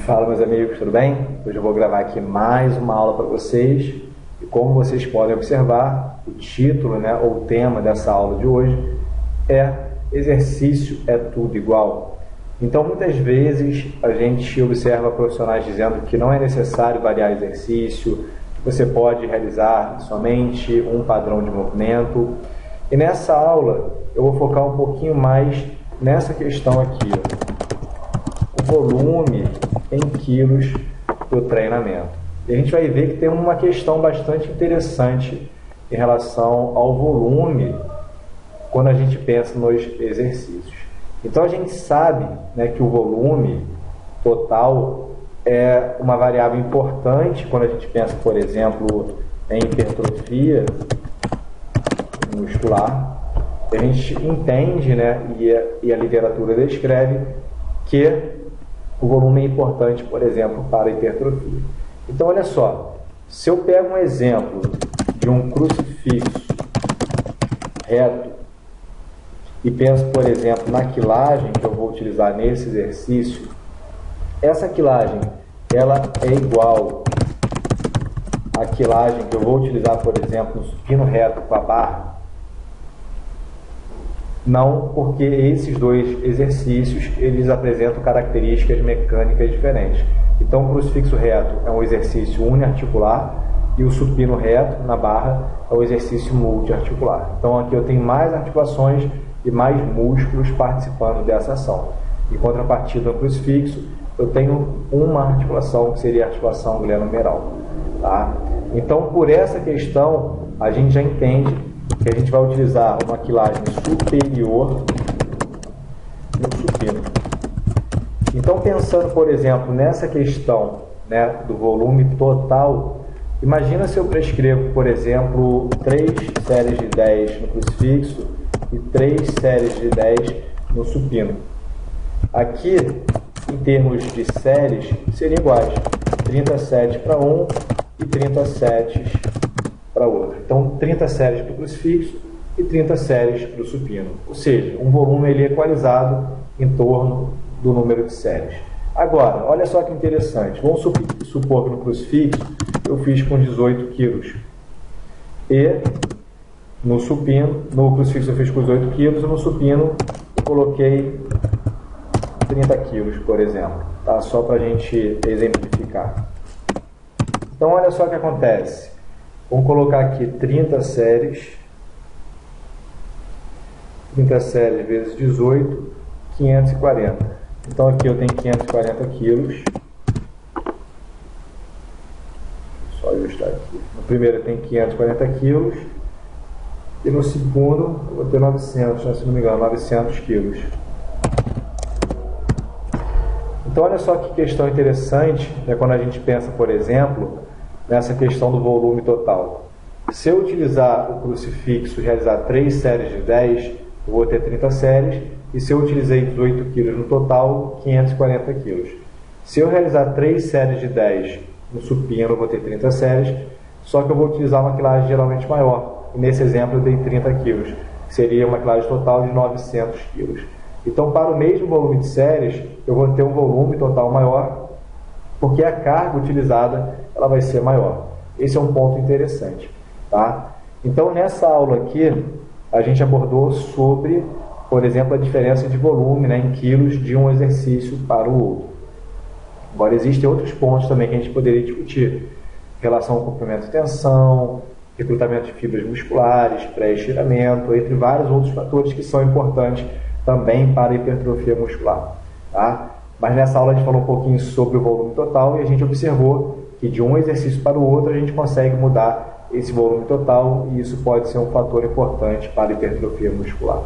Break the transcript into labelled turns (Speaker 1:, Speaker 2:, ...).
Speaker 1: Fala, meus amigos, tudo bem? Hoje eu vou gravar aqui mais uma aula para vocês e como vocês podem observar, o título, ou o tema dessa aula de hoje é Exercício é tudo igual. Então, muitas vezes a gente observa profissionais dizendo que não é necessário variar exercício, que você pode realizar somente um padrão de movimento. E nessa aula eu vou focar um pouquinho mais nessa questão aqui, o volume em quilos do treinamento. E a gente vai ver que tem uma questão bastante interessante em relação ao volume quando a gente pensa nos exercícios. Então a gente sabe, que o volume total é uma variável importante quando a gente pensa, por exemplo, em hipertrofia muscular. A gente entende, e a literatura descreve que o volume é importante, por exemplo, para a hipertrofia. Então, olha só, se eu pego um exemplo de um crucifixo reto e penso, por exemplo, na quilagem que eu vou utilizar nesse exercício, essa quilagem ela é igual à quilagem que eu vou utilizar, por exemplo, no supino reto com a barra? Não, porque esses dois exercícios eles apresentam características mecânicas diferentes. Então, o crucifixo reto é um exercício uniarticular e o supino reto na barra é um exercício multiarticular. Então, aqui eu tenho mais articulações e mais músculos participando dessa ação. Em contrapartida, no crucifixo, eu tenho uma articulação, que seria a articulação glenohumeral. Tá? Então, por essa questão, a gente já entende que a gente vai utilizar uma quilagem superior no supino. Então, pensando, por exemplo, nessa questão do volume total, imagina se eu prescrevo, por exemplo, 3 séries de 10 no crucifixo e 3 séries de 10 no supino. Aqui, em termos de séries, seriam iguais, 37 para um e 37 para outro. Então, 30 séries para o crucifixo e 30 séries para o supino. Ou seja, um volume ele é equalizado em torno do número de séries. Agora, olha só que interessante. Vamos supor que no crucifixo eu fiz com 18 quilos. E no supino, no crucifixo eu fiz com 18 quilos e no supino eu coloquei 30 quilos, por exemplo. Tá? Só para a gente exemplificar. Então, olha só o que acontece. Vamos colocar aqui 30 séries. 30 séries vezes 18, 540. Então aqui eu tenho 540 quilos. Só ajustar aqui. No primeiro eu tenho 540 quilos. E no segundo eu vou ter 900, se não me engano, 900 quilos. Então olha só que questão interessante, quando a gente pensa, por exemplo, nessa questão do volume total. Se eu utilizar o crucifixo e realizar 3 séries de 10, eu vou ter 30 séries, e se eu utilizei 18 kg no total, 540 kg. Se eu realizar 3 séries de 10 no supino, eu vou ter 30 séries, só que eu vou utilizar uma quilagem geralmente maior. E nesse exemplo eu dei 30 kg, que seria uma quilagem total de 900 kg. Então, para o mesmo volume de séries, eu vou ter um volume total maior, porque a carga utilizada ela vai ser maior. Esse é um ponto interessante. Tá? Então, nessa aula aqui, a gente abordou sobre, por exemplo, a diferença de volume em quilos de um exercício para o outro. Agora, existem outros pontos também que a gente poderia discutir, em relação ao comprimento e tensão, recrutamento de fibras musculares, pré-estiramento, entre vários outros fatores que são importantes também para a hipertrofia muscular. Tá? Mas nessa aula a gente falou um pouquinho sobre o volume total e a gente observou que de um exercício para o outro a gente consegue mudar esse volume total e isso pode ser um fator importante para a hipertrofia muscular.